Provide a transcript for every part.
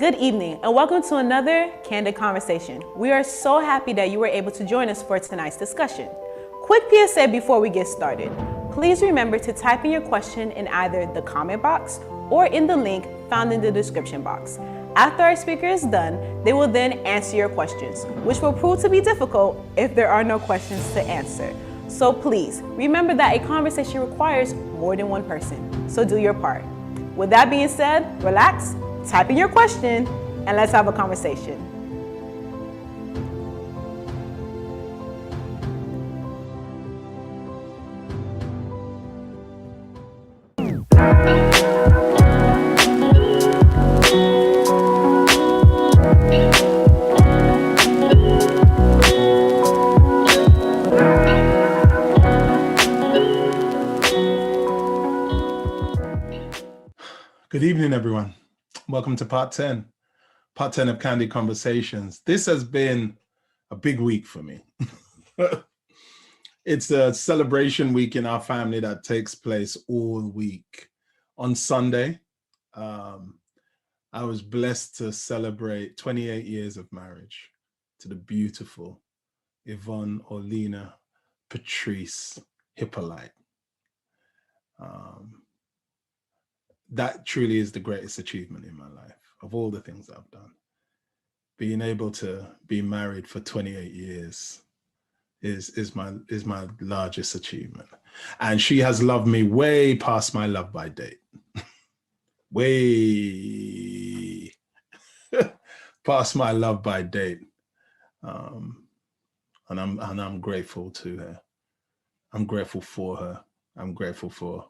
Good evening and welcome to another Candid Conversation. We are so happy that you were able to join us for tonight's discussion. Quick PSA before we get started. Please remember to type in your question in either the comment box or in the link found in the description box. After our speaker is done, they will then answer your questions, which will prove to be difficult if there are no questions to answer. So please remember that a conversation requires more than one person, so do your part. With that being said, relax, type in your question, and let's have a conversation. Good evening, everyone. Welcome to part 10 of Candid Conversations. This has been a big week for me. It's a celebration week in our family that takes place all week. On Sunday, I was blessed to celebrate 28 years of marriage to the beautiful Yvonne Orlina Patrice Hypolite. That truly is the greatest achievement in my life of all the things I've done. Being able to be married for 28 years is my largest achievement. And she has loved me way past my love by date. Way past my love by date. And I'm grateful to her. I'm grateful for her. I'm grateful for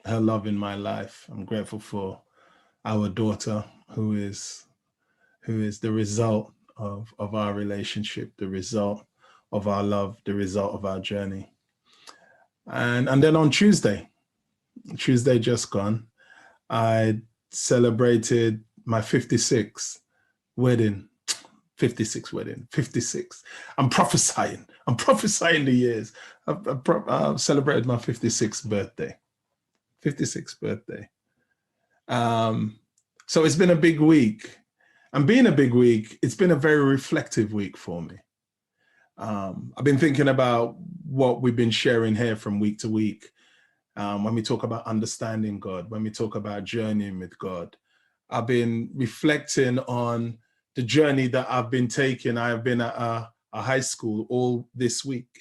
her love in my life. I'm grateful for our daughter, who is the result of our relationship, the result of our love, the result of our journey. And then on Tuesday just gone, I celebrated my 56th wedding. 56 wedding, 56. I'm prophesying the years. I've celebrated my 56th birthday. 56th birthday. So it's been a big week. And being a big week, it's been a very reflective week for me. I've been thinking about what we've been sharing here from week to week. When we talk about understanding God, when we talk about journeying with God, I've been reflecting on the journey that I've been taking. I have been at a high school all this week,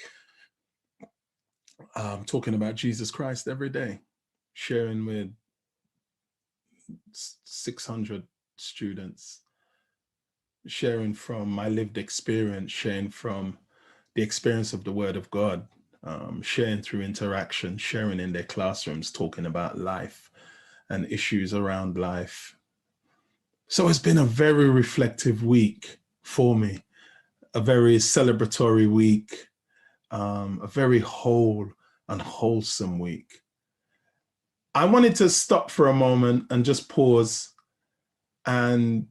talking about Jesus Christ every day, sharing with 600 students, sharing from my lived experience, sharing from the experience of the Word of God, sharing through interaction, sharing in their classrooms, talking about life and issues around life. So it's been a very reflective week for me, a very celebratory week, a very whole and wholesome week. I wanted to stop for a moment and just pause and,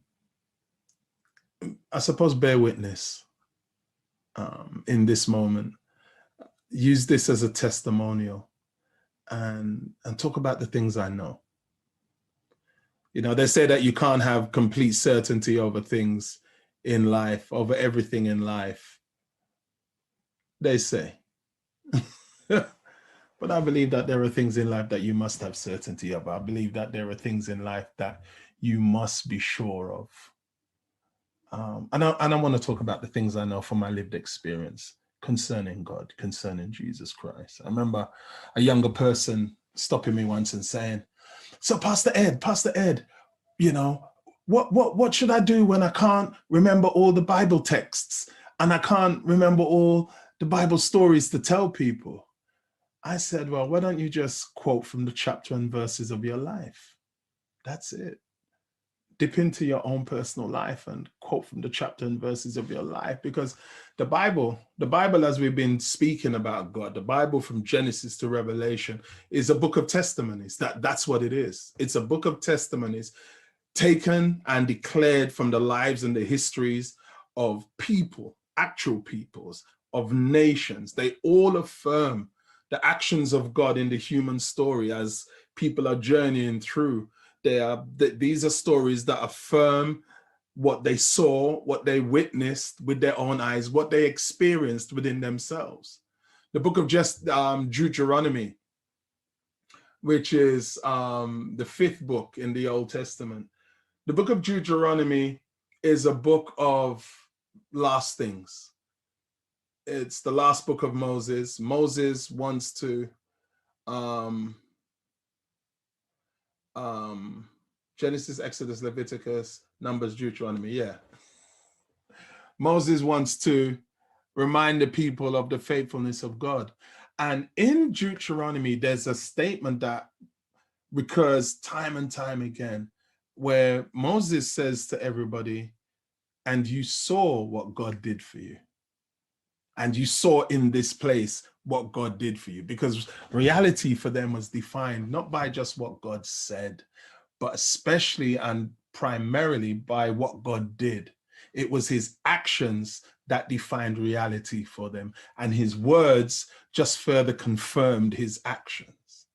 I suppose, bear witness in this moment. Use this as a testimonial and talk about the things I know. You know, they say that you can't have complete certainty over things in life, over everything in life. They say. But I believe that there are things in life that you must have certainty of. I believe that there are things in life that you must be sure of. And I want to talk about the things I know from my lived experience concerning God, concerning Jesus Christ. I remember a younger person stopping me once and saying, "So Pastor Ed, you know, what should I do when I can't remember all the Bible texts and I can't remember all the Bible stories to tell people?" I said, "Well, why don't you just quote from the chapter and verses of your life? That's it. Dip into your own personal life and quote from the chapter and verses of your life." Because the Bible, as we've been speaking about God, the Bible from Genesis to Revelation is a book of testimonies. That's what it is. It's a book of testimonies taken and declared from the lives and the histories of people, actual peoples, of nations. They all affirm the actions of God in the human story as people are journeying through These are stories that affirm what they saw, what they witnessed with their own eyes, what they experienced within themselves. The book of Deuteronomy, which is the 5th book in the Old Testament. The book of Deuteronomy is a book of last things. It's the last book of Moses. Moses wants to Genesis, Exodus, Leviticus, Numbers, Deuteronomy. Yeah. Moses wants to remind the people of the faithfulness of God. And in Deuteronomy, there's a statement that recurs time and time again, where Moses says to everybody, and you saw what God did for you. And you saw in this place what God did for you, because reality for them was defined not by just what God said, but especially and primarily by what God did. It was his actions that defined reality for them, and his words just further confirmed his actions.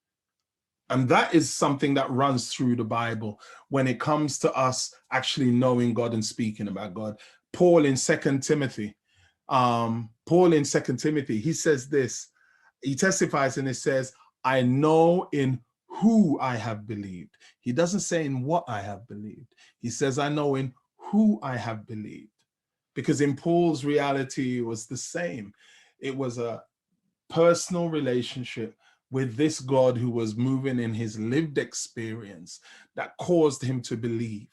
And that is something that runs through the Bible when it comes to us actually knowing God and speaking about God. Paul in 2 Timothy, he says this, he testifies and it says, I know in who I have believed. He doesn't say in what I have believed. He says, I know in who I have believed. Because in Paul's reality, it was the same. It was a personal relationship with this God who was moving in his lived experience that caused him to believe.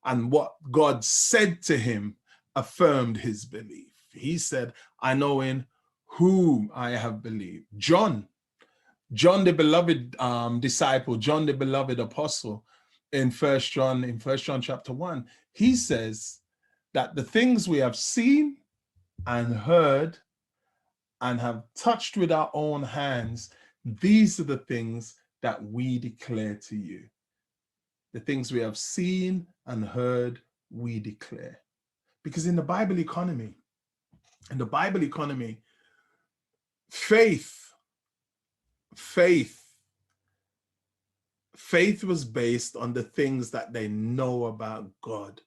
And what God said to him affirmed his belief. He said, I know in whom I have believed. John, the beloved disciple, John, the beloved apostle, in First John chapter 1, he says that the things we have seen and heard and have touched with our own hands, these are the things that we declare to you. The things we have seen and heard, we declare. Because in the Bible economy, faith was based on the things that they know about God.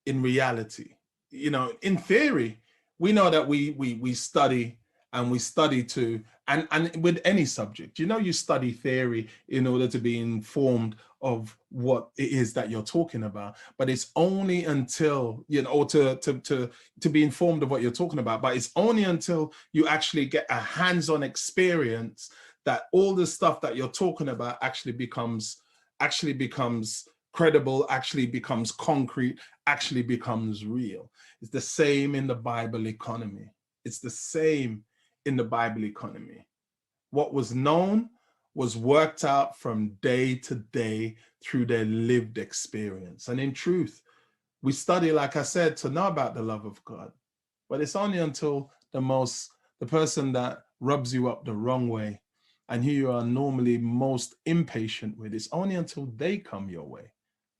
In reality, in theory, we know that we study to, and with any subject, you study theory in order to be informed of what it is that you're talking about. But it's only until, or to be informed of what you're talking about, but it's only until you actually get a hands-on experience that all the stuff that you're talking about actually becomes credible, actually becomes concrete, actually becomes real. It's the same in the Bible economy. It's the same in the Bible economy. What was known was worked out from day to day through their lived experience. And in truth, we study, like I said, to know about the love of God. But it's only until the person that rubs you up the wrong way and who you are normally most impatient with, it's only until they come your way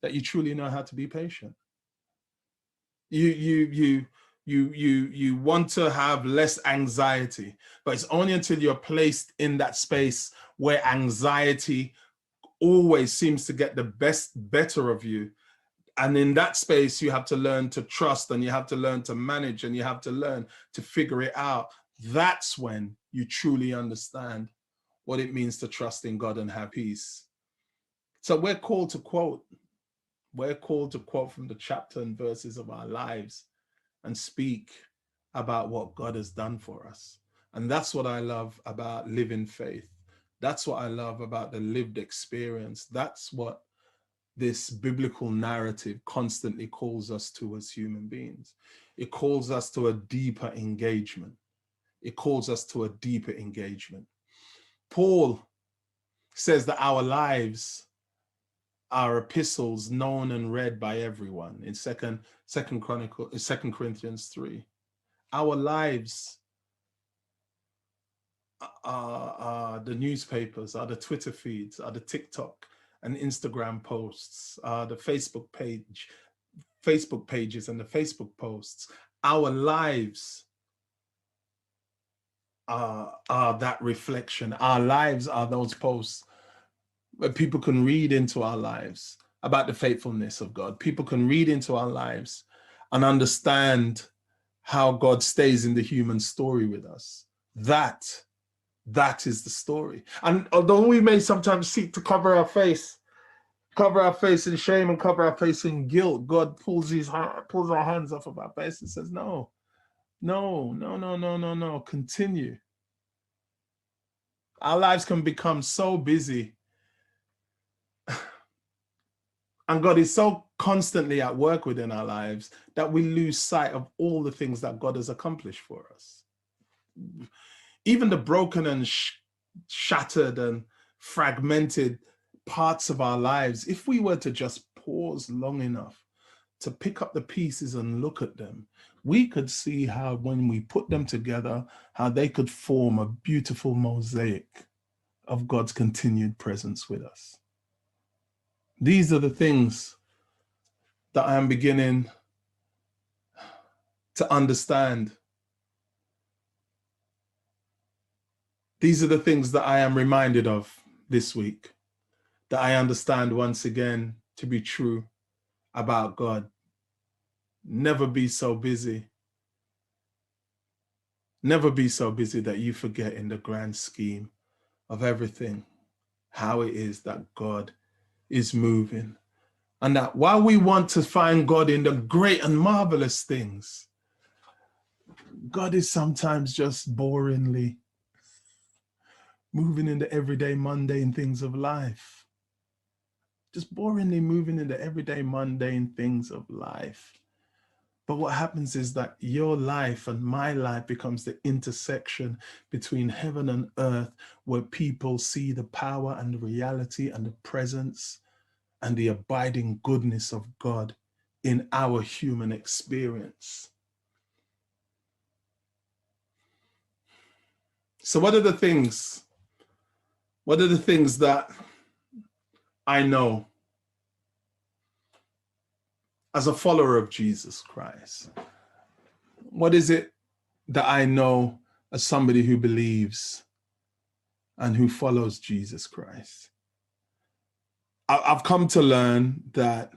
that you truly know how to be patient. You want to have less anxiety, but it's only until you're placed in that space where anxiety always seems to get the better of you. And in that space, you have to learn to trust, and you have to learn to manage, and you have to learn to figure it out. That's when you truly understand what it means to trust in God and have peace. So we're called to quote from the chapter and verses of our lives and speak about what God has done for us. And that's what I love about living faith. That's what I love about the lived experience. That's what this biblical narrative constantly calls us to as human beings. It calls us to a deeper engagement. Paul says that our lives are epistles known and read by everyone in 2 Corinthians 3. Our lives are the newspapers, are the Twitter feeds, are the TikTok and Instagram posts, the Facebook pages and the Facebook posts. Our lives are that reflection. Our lives are those posts where people can read into our lives about the faithfulness of God. People can read into our lives and understand how God stays in the human story with us. That is the story. And although we may sometimes seek to cover our face in shame and cover our face in guilt, God pulls our hands off of our face and says, no, continue. Our lives can become so busy, and God is so constantly at work within our lives that we lose sight of all the things that God has accomplished for us. Even the broken and shattered and fragmented parts of our lives, if we were to just pause long enough to pick up the pieces and look at them, we could see how, when we put them together, how they could form a beautiful mosaic of God's continued presence with us. These are the things that I am beginning to understand. These are the things that I am reminded of this week, that I understand once again to be true about God. Never be so busy. Never be so busy that you forget, in the grand scheme of everything, how it is that God is moving. And that while we want to find God in the great and marvelous things, God is sometimes just boringly moving in the everyday mundane things of life. Just boringly moving in the everyday mundane things of life. But what happens is that your life and my life becomes the intersection between heaven and earth, where people see the power and the reality and the presence and the abiding goodness of God in our human experience. So what are the things that I know as a follower of Jesus Christ? What is it that I know as somebody who believes and who follows Jesus Christ? I've come to learn that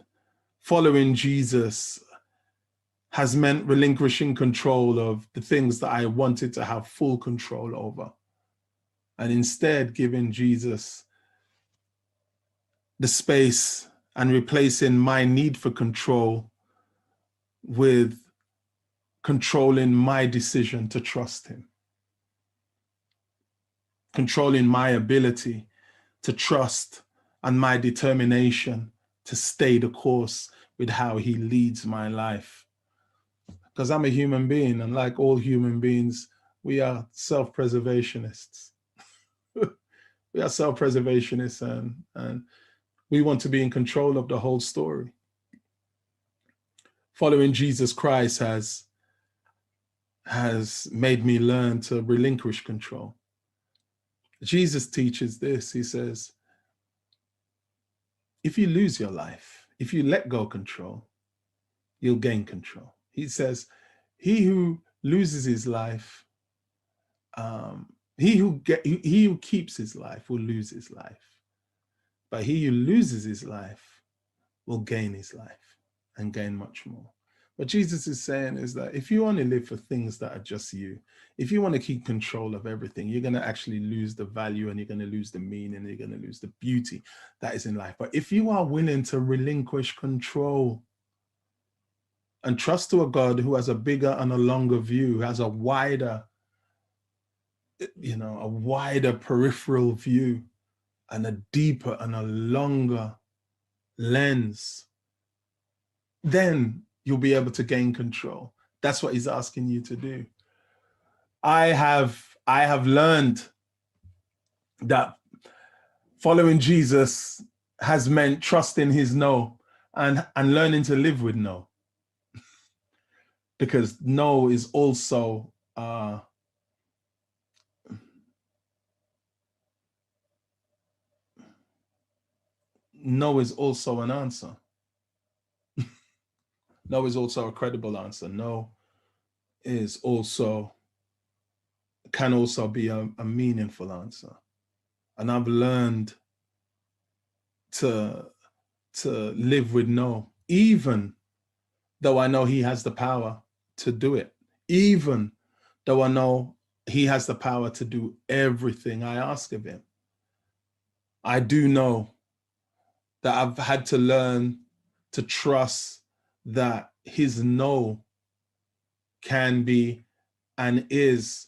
following Jesus has meant relinquishing control of the things that I wanted to have full control over, and instead giving Jesus the space and replacing my need for control with controlling my decision to trust him, controlling my ability to trust and my determination to stay the course with how he leads my life. Because I'm a human being, and like all human beings, we are self-preservationists. We are self-preservationists, and we want to be in control of the whole story. Following Jesus Christ has made me learn to relinquish control. Jesus teaches this. He says, if you lose your life, if you let go control, you'll gain control. He says, he who loses his life, he who keeps his life will lose his life. But he who loses his life will gain his life and gain much more. What Jesus is saying is that if you only live for things that are just you, if you want to keep control of everything, you're going to actually lose the value, and you're going to lose the meaning, and you're going to lose the beauty that is in life. But if you are willing to relinquish control and trust to a God who has a bigger and a longer view, has a wider peripheral view, and a deeper and a longer lens, then you'll be able to gain control. That's what he's asking you to do. I have learned that following Jesus has meant trusting his no and learning to live with no. Because no is also no is also an answer. No is also a credible answer. No is also, can also be a meaningful answer. And I've learned to live with no, even though I know he has the power to do it, even though I know he has the power to do everything I ask of him. I do know that I've had to learn to trust that his no can be and is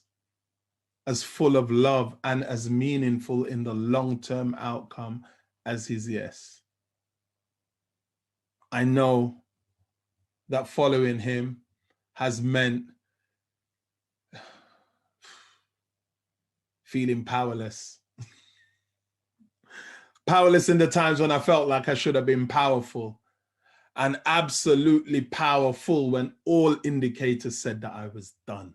as full of love and as meaningful in the long-term outcome as his yes. I know that following him has meant feeling powerless. Powerless in the times when I felt like I should have been powerful, and absolutely powerful when all indicators said that I was done.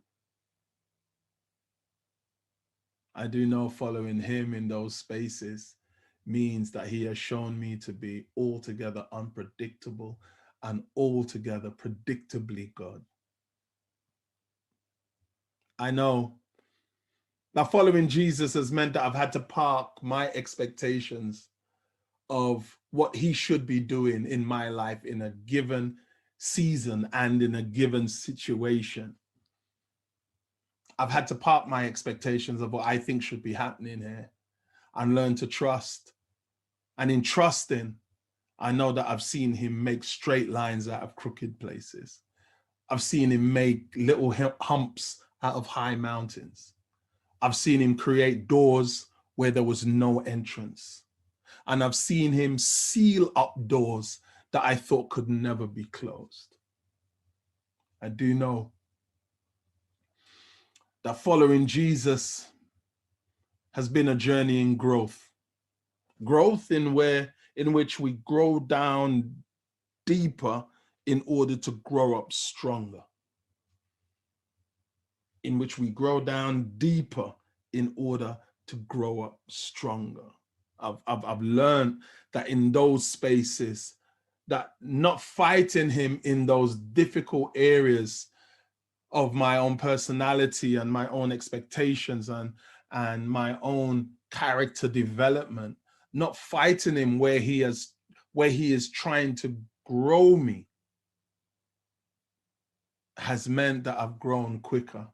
I do know following him in those spaces means that he has shown me to be altogether unpredictable and altogether predictably God. I know that following Jesus has meant that I've had to park my expectations of what he should be doing in my life in a given season and in a given situation. I've had to park my expectations of what I think should be happening here and learn to trust. And in trusting, I know that I've seen him make straight lines out of crooked places. I've seen him make little humps out of high mountains. I've seen him create doors where there was no entrance. And I've seen him seal up doors that I thought could never be closed. I do know that following Jesus has been a journey in growth. Growth in which we grow down deeper in order to grow up stronger. In which we grow down deeper in order to grow up stronger. I've learned that in those spaces, that not fighting him in those difficult areas of my own personality and my own expectations and my own character development, not fighting him where he is trying to grow me, has meant that I've grown quicker.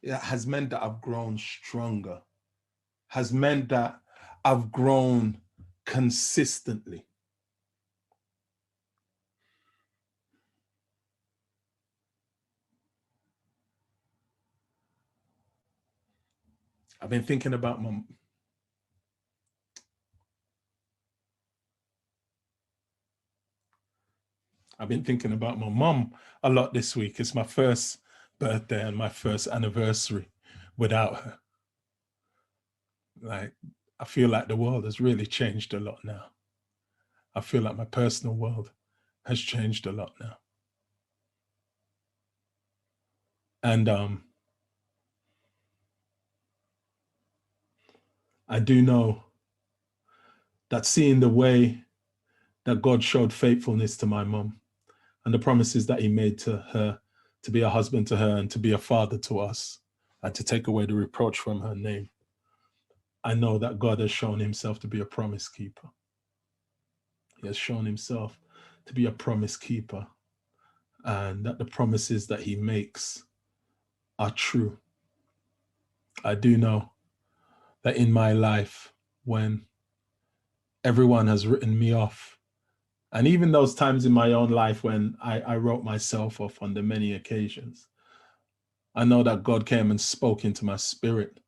It has meant that I've grown stronger, has meant that I've grown consistently. I've been thinking about my mom a lot this week. It's my first birthday and my first anniversary without her. Like, I feel like the world has really changed a lot now. I feel like my personal world has changed a lot now. And I do know that seeing the way that God showed faithfulness to my mom and the promises that he made to her, to be a husband to her and to be a father to us and to take away the reproach from her name, I know that God has shown himself to be a promise keeper. He has shown himself to be a promise keeper, and that the promises that he makes are true. I do know that in my life, when everyone has written me off, and even those times in my own life when I wrote myself off on the many occasions, I know that God came and spoke into my spirit.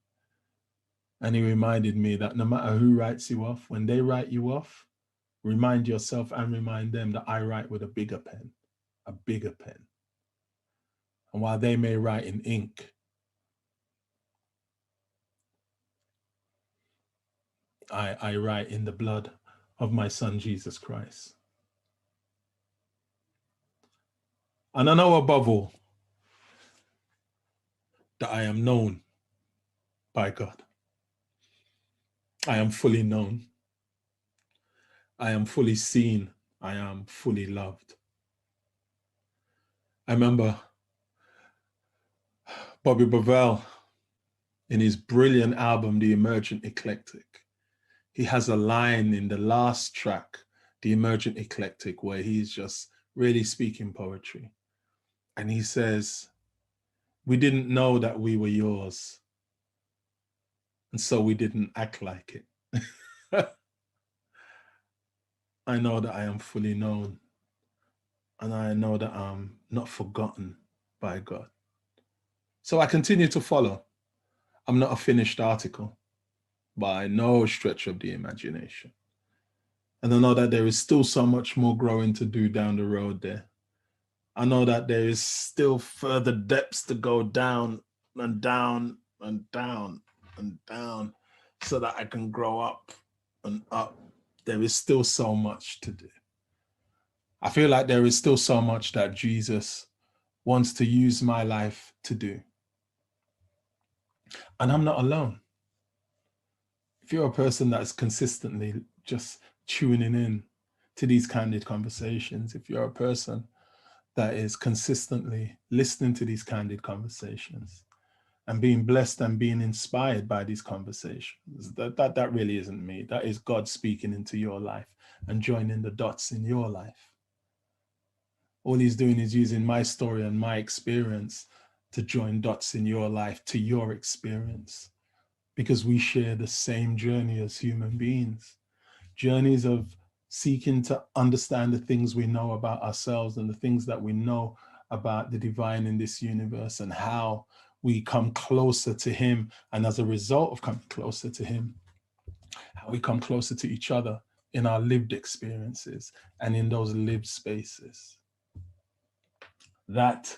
And he reminded me that no matter who writes you off, when they write you off, remind yourself and remind them that I write with a bigger pen, a bigger pen. And while they may write in ink, I write in the blood of my son, Jesus Christ. And I know above all that I am known by God. I am fully known. I am fully seen. I am fully loved. I remember Bobby Bovell in his brilliant album, The Emergent Eclectic. he has a line in the last track, The Emergent Eclectic, where he's just really speaking poetry. And he says, we didn't know that we were yours, and so we didn't act like it. I know that I am fully known, and I know that I'm not forgotten by God. So I continue to follow. I'm not a finished article by no stretch of the imagination. And I know that there is still so much more growing to do down the road there. I know that there is still further depths to go down and down and down and down so that I can grow up and up. There is still so much to do. I feel like there is still so much that Jesus wants to use my life to do. And I'm not alone. If you're a person that's consistently just tuning in to these candid conversations, if you're a person that is consistently listening to these candid conversations and being blessed and being inspired by these conversations, that really isn't me. That is God speaking into your life and joining the dots in your life. All he's doing is using my story and my experience to join dots in your life to your experience, because we share the same journey as human beings, journeys of seeking to understand the things we know about ourselves and the things that we know about the divine in this universe and how we come closer to him. And as a result of coming closer to him, how we come closer to each other in our lived experiences and in those lived spaces. That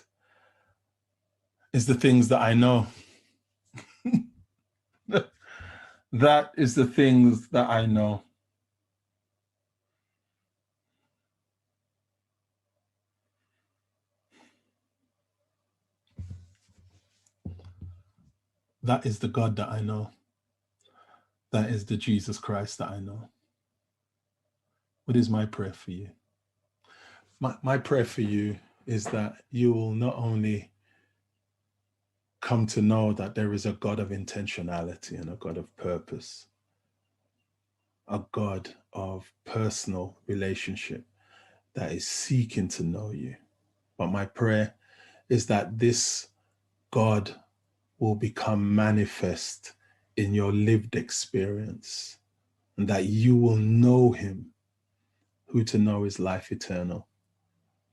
is the things that I know. That is the things that I know. That is the God that I know. That is the Jesus Christ that I know. What is my prayer for you? My prayer for you is that you will not only come to know that there is a God of intentionality and a God of purpose, a God of personal relationship that is seeking to know you. But my prayer is that this God will become manifest in your lived experience and that you will know him. Who to know is life eternal.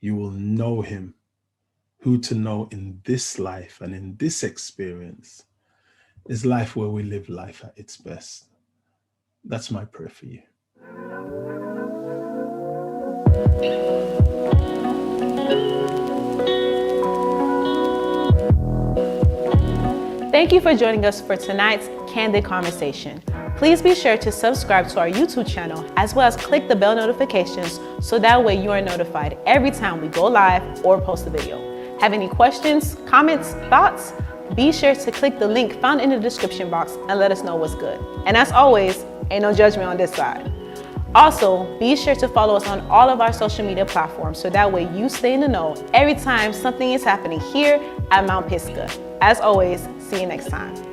You will know him. Who to know in this life and in this experience is life where we live life at its best. That's my prayer for you. Thank you for joining us for tonight's Candid Conversation. Please be sure to subscribe to our YouTube channel as well as click the bell notifications so that way you are notified every time we go live or post a video. Have any questions, comments, thoughts? Be sure to click the link found in the description box and let us know what's good. And as always, ain't no judgment on this side. Also, be sure to follow us on all of our social media platforms so that way you stay in the know every time something is happening here at Mount Pisgah. As always, see you next time.